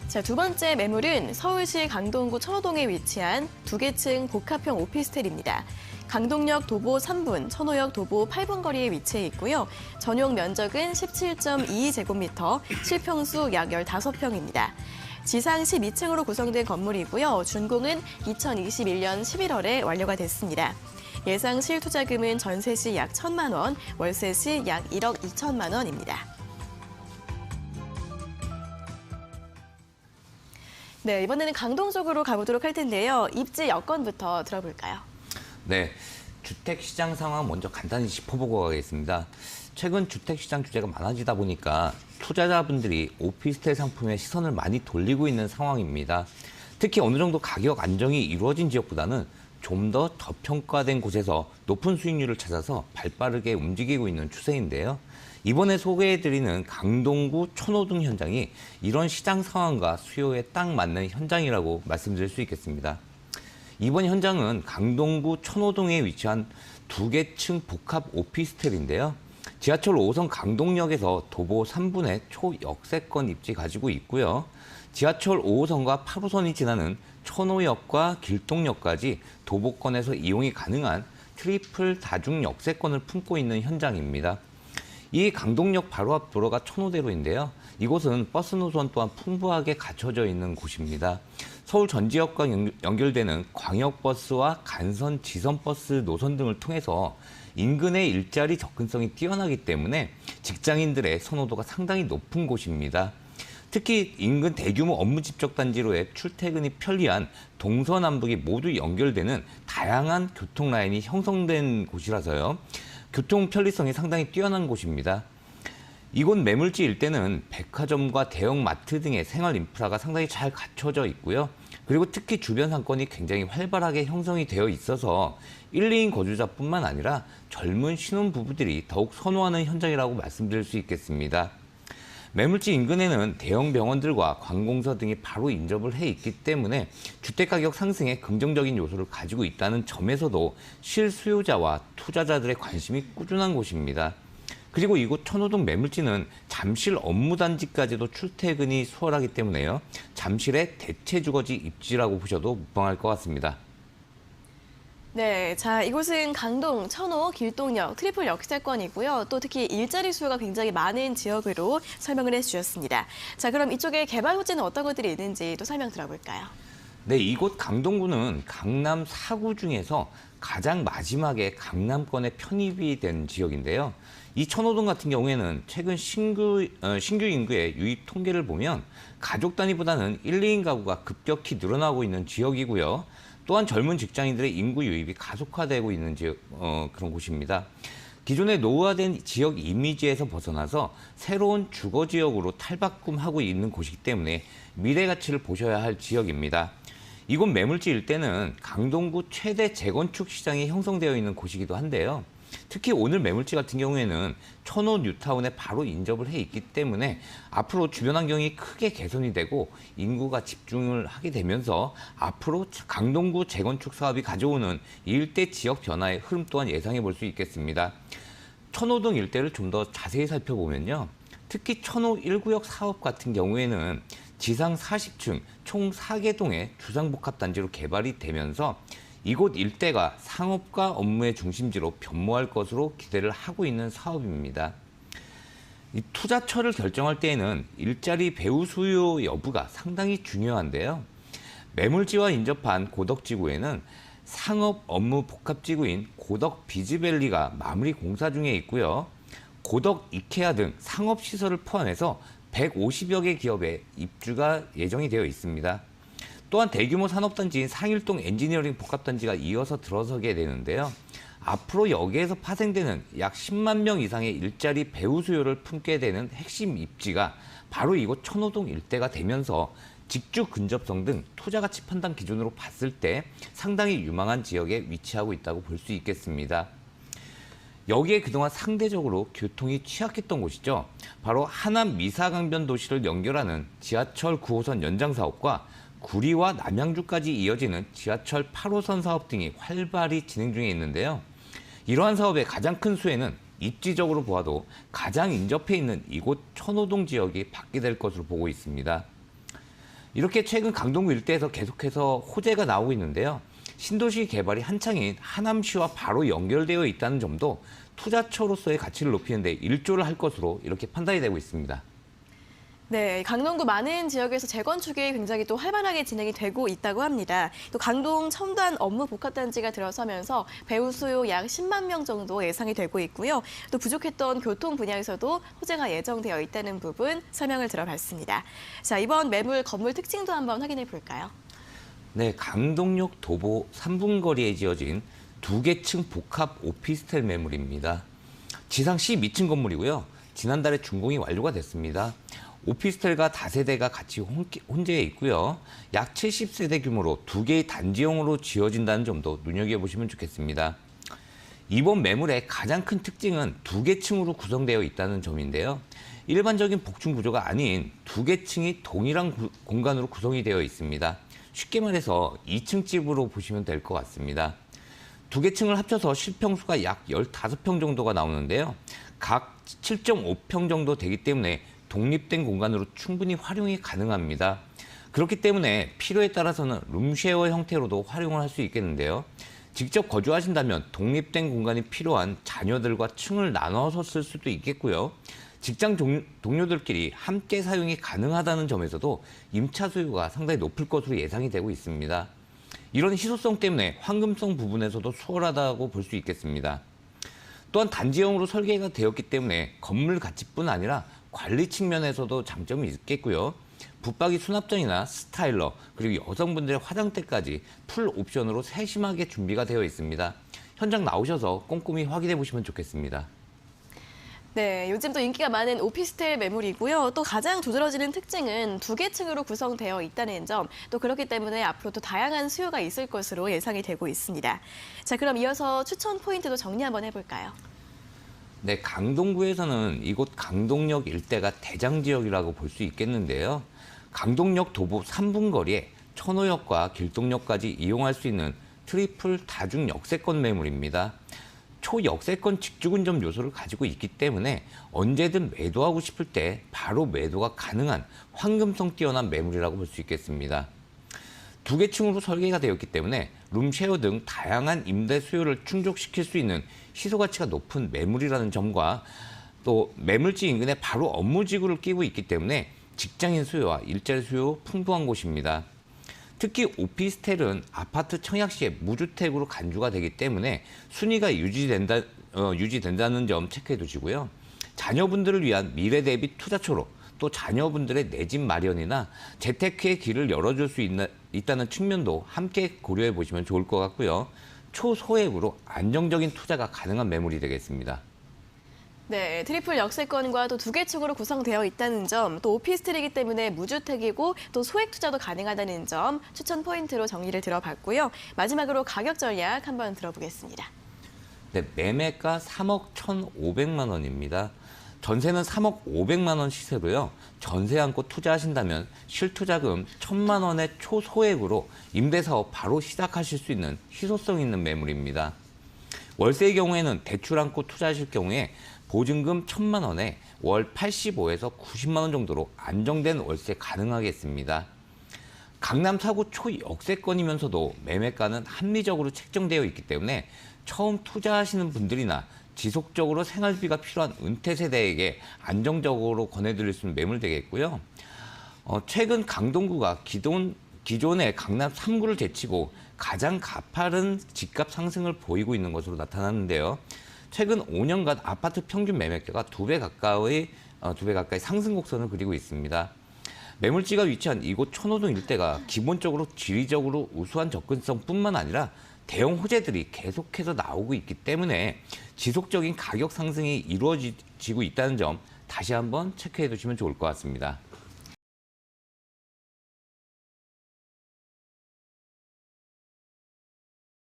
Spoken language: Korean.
자, 두 번째 매물은 서울시 강동구 천호동에 위치한 2개층 복합형 오피스텔입니다. 강동역 도보 3분, 천호역 도보 8분 거리에 위치해 있고요. 전용 면적은 17.22제곱미터, 실평수 약 15평입니다. 지상 12층으로 구성된 건물이고요. 준공은 2021년 11월에 완료가 됐습니다. 예상 실투자금은 전세 시 약 1,000만 원, 월세 시 약 1억 2천만 원입니다. 네, 이번에는 강동 쪽으로 가보도록 할 텐데요. 입지 여건부터 들어볼까요? 네, 주택시장 상황 먼저 간단히 짚어보고 가겠습니다. 최근 주택시장 규제가 많아지다 보니까 투자자분들이 오피스텔 상품에 시선을 많이 돌리고 있는 상황입니다. 특히 어느 정도 가격 안정이 이루어진 지역보다는 좀 더 저평가된 곳에서 높은 수익률을 찾아서 발빠르게 움직이고 있는 추세인데요. 이번에 소개해드리는 강동구 천호동 현장이 이런 시장 상황과 수요에 딱 맞는 현장이라고 말씀드릴 수 있겠습니다. 이번 현장은 강동구 천호동에 위치한 2개층 복합 오피스텔인데요. 지하철 5호선 강동역에서 도보 3분의 초역세권 입지 가지고 있고요. 지하철 5호선과 8호선이 지나는 천호역과 길동역까지 도보권에서 이용이 가능한 트리플 다중 역세권을 품고 있는 현장입니다. 이 강동역 바로 앞 도로가 천호대로인데요. 이곳은 버스 노선 또한 풍부하게 갖춰져 있는 곳입니다. 서울 전 지역과 연결되는 광역버스와 간선, 지선버스 노선 등을 통해서 인근의 일자리 접근성이 뛰어나기 때문에 직장인들의 선호도가 상당히 높은 곳입니다. 특히 인근 대규모 업무 집적 단지로의 출퇴근이 편리한 동서남북이 모두 연결되는 다양한 교통 라인이 형성된 곳이라서요. 교통 편리성이 상당히 뛰어난 곳입니다. 이곳 매물지 일대는 백화점과 대형 마트 등의 생활 인프라가 상당히 잘 갖춰져 있고요. 그리고 특히 주변 상권이 굉장히 활발하게 형성이 되어 있어서 1, 2인 거주자뿐만 아니라 젊은 신혼부부들이 더욱 선호하는 현장이라고 말씀드릴 수 있겠습니다. 매물지 인근에는 대형 병원들과 관공서 등이 바로 인접을 해 있기 때문에 주택가격 상승에 긍정적인 요소를 가지고 있다는 점에서도 실수요자와 투자자들의 관심이 꾸준한 곳입니다. 그리고 이곳 천호동 매물지는 잠실 업무단지까지도 출퇴근이 수월하기 때문에요. 잠실의 대체 주거지 입지라고 보셔도 무방할 것 같습니다. 네, 자, 이곳은 강동, 천호, 길동역, 트리플 역세권이고요. 또 특히 일자리 수요가 굉장히 많은 지역으로 설명을 해주셨습니다. 자, 그럼 이쪽에 개발 호재는 어떤 것들이 있는지 또 설명 들어볼까요? 네, 이곳 강동구는 강남 4구 중에서 가장 마지막에 강남권에 편입이 된 지역인데요. 이 천호동 같은 경우에는 최근 신규 인구의 유입 통계를 보면 가족 단위보다는 1, 2인 가구가 급격히 늘어나고 있는 지역이고요. 또한 젊은 직장인들의 인구 유입이 가속화되고 있는 그런 곳입니다. 기존의 노후화된 지역 이미지에서 벗어나서 새로운 주거 지역으로 탈바꿈하고 있는 곳이기 때문에 미래 가치를 보셔야 할 지역입니다. 이곳 매물지 일대는 강동구 최대 재건축 시장이 형성되어 있는 곳이기도 한데요. 특히 오늘 매물지 같은 경우에는 천호 뉴타운에 바로 인접을 해 있기 때문에 앞으로 주변 환경이 크게 개선이 되고 인구가 집중을 하게 되면서 앞으로 강동구 재건축 사업이 가져오는 일대 지역 변화의 흐름 또한 예상해 볼 수 있겠습니다. 천호동 일대를 좀 더 자세히 살펴보면요. 특히 천호 1구역 사업 같은 경우에는 지상 40층 총 4개 동의 주상복합단지로 개발이 되면서 이곳 일대가 상업과 업무의 중심지로 변모할 것으로 기대를 하고 있는 사업입니다. 이 투자처를 결정할 때에는 일자리 배우 수요 여부가 상당히 중요한데요. 매물지와 인접한 고덕지구에는 상업 업무 복합지구인 고덕 비즈밸리가 마무리 공사 중에 있고요. 고덕 이케아 등 상업시설을 포함해서 150여 개 기업의 입주가 예정이 되어 있습니다. 또한 대규모 산업단지인 상일동 엔지니어링 복합단지가 이어서 들어서게 되는데요. 앞으로 여기에서 파생되는 약 10만 명 이상의 일자리 배우 수요를 품게 되는 핵심 입지가 바로 이곳 천호동 일대가 되면서 직주 근접성 등 투자 가치 판단 기준으로 봤을 때 상당히 유망한 지역에 위치하고 있다고 볼 수 있겠습니다. 여기에 그동안 상대적으로 교통이 취약했던 곳이죠. 바로 하남 미사강변 도시를 연결하는 지하철 9호선 연장 사업과 구리와 남양주까지 이어지는 지하철 8호선 사업 등이 활발히 진행 중에 있는데요. 이러한 사업의 가장 큰 수혜는 입지적으로 보아도 가장 인접해 있는 이곳 천호동 지역이 받게 될 것으로 보고 있습니다. 이렇게 최근 강동구 일대에서 계속해서 호재가 나오고 있는데요. 신도시 개발이 한창인 하남시와 바로 연결되어 있다는 점도 투자처로서의 가치를 높이는 데 일조를 할 것으로 이렇게 판단이 되고 있습니다. 네, 강동구 많은 지역에서 재건축이 굉장히 또 활발하게 진행이 되고 있다고 합니다. 또 강동 첨단 업무 복합단지가 들어서면서 배우 수요 약 10만 명 정도 예상이 되고 있고요. 또 부족했던 교통 분야에서도 호재가 예정되어 있다는 부분 설명을 들어봤습니다. 자, 이번 매물 건물 특징도 한번 확인해 볼까요? 네, 강동역 도보 3분 거리에 지어진 2개층 복합 오피스텔 매물입니다. 지상 12층 건물이고요. 지난달에 준공이 완료가 됐습니다. 오피스텔과 다세대가 같이 혼재해 있고요. 약 70세대 규모로 2개의 단지형으로 지어진다는 점도 눈여겨보시면 좋겠습니다. 이번 매물의 가장 큰 특징은 2개층으로 구성되어 있다는 점인데요. 일반적인 복층 구조가 아닌 2개층이 동일한 공간으로 구성이 되어 있습니다. 쉽게 말해서 2층 집으로 보시면 될 것 같습니다. 2개층을 합쳐서 실평수가 약 15평 정도가 나오는데요. 각 7.5평 정도 되기 때문에 독립된 공간으로 충분히 활용이 가능합니다. 그렇기 때문에 필요에 따라서는 룸쉐어 형태로도 활용을 할 수 있겠는데요. 직접 거주하신다면 독립된 공간이 필요한 자녀들과 층을 나눠서 쓸 수도 있겠고요. 직장 동료들끼리 함께 사용이 가능하다는 점에서도 임차 수요가 상당히 높을 것으로 예상이 되고 있습니다. 이런 희소성 때문에 황금성 부분에서도 수월하다고 볼 수 있겠습니다. 또한 단지형으로 설계가 되었기 때문에 건물 가치뿐 아니라 관리 측면에서도 장점이 있겠고요. 붙박이 수납장이나 스타일러, 그리고 여성분들의 화장대까지 풀 옵션으로 세심하게 준비가 되어 있습니다. 현장 나오셔서 꼼꼼히 확인해 보시면 좋겠습니다. 네, 요즘 또 인기가 많은 오피스텔 매물이고요. 또 가장 두드러지는 특징은 2개층으로 구성되어 있다는 점, 또 그렇기 때문에 앞으로 또 다양한 수요가 있을 것으로 예상이 되고 있습니다. 자, 그럼 이어서 추천 포인트도 정리 한번 해볼까요? 네, 강동구에서는 이곳 강동역 일대가 대장 지역이라고 볼 수 있겠는데요. 강동역 도보 3분 거리에 천호역과 길동역까지 이용할 수 있는 트리플 다중 역세권 매물입니다. 초역세권 직주근접 요소를 가지고 있기 때문에 언제든 매도하고 싶을 때 바로 매도가 가능한 황금성 뛰어난 매물이라고 볼 수 있겠습니다. 2개층으로 설계가 되었기 때문에 룸쉐어 등 다양한 임대 수요를 충족시킬 수 있는 희소가치가 높은 매물이라는 점과 또 매물지 인근에 바로 업무지구를 끼고 있기 때문에 직장인 수요와 일자리 수요 풍부한 곳입니다. 특히 오피스텔은 아파트 청약시에 무주택으로 간주가 되기 때문에 순위가 유지된다는 점 체크해 두시고요. 자녀분들을 위한 미래 대비 투자처로 또 자녀분들의 내 집 마련이나 재테크의 길을 열어줄 수 있다는 측면도 함께 고려해 보시면 좋을 것 같고요. 초소액으로 안정적인 투자가 가능한 매물이 되겠습니다. 네, 트리플 역세권과 또 2개층으로 구성되어 있다는 점, 또 오피스텔이기 때문에 무주택이고 또 소액 투자도 가능하다는 점 추천 포인트로 정리를 들어봤고요. 마지막으로 가격 전략 한번 들어보겠습니다. 네, 매매가 3억 1,500만 원입니다. 전세는 3억 500만 원 시세로요. 전세 안고 투자하신다면 실투자금 1,000만 원의 초소액으로 임대사업 바로 시작하실 수 있는 희소성 있는 매물입니다. 월세의 경우에는 대출 안고 투자하실 경우에 보증금 1,000만 원에 월 85에서 90만 원 정도로 안정된 월세 가능하겠습니다. 강남 4구 초역세권이면서도 매매가는 합리적으로 책정되어 있기 때문에 처음 투자하시는 분들이나 지속적으로 생활비가 필요한 은퇴 세대에게 안정적으로 권해드릴 수 있는 매물 되겠고요. 최근 강동구가 기존의 강남 3구를 제치고 가장 가파른 집값 상승을 보이고 있는 것으로 나타났는데요. 최근 5년간 아파트 평균 매매가가 2배 가까이 상승 곡선을 그리고 있습니다. 매물지가 위치한 이곳 천호동 일대가 기본적으로 지리적으로 우수한 접근성뿐만 아니라 대형 호재들이 계속해서 나오고 있기 때문에 지속적인 가격 상승이 이루어지고 있다는 점 다시 한번 체크해 두시면 좋을 것 같습니다.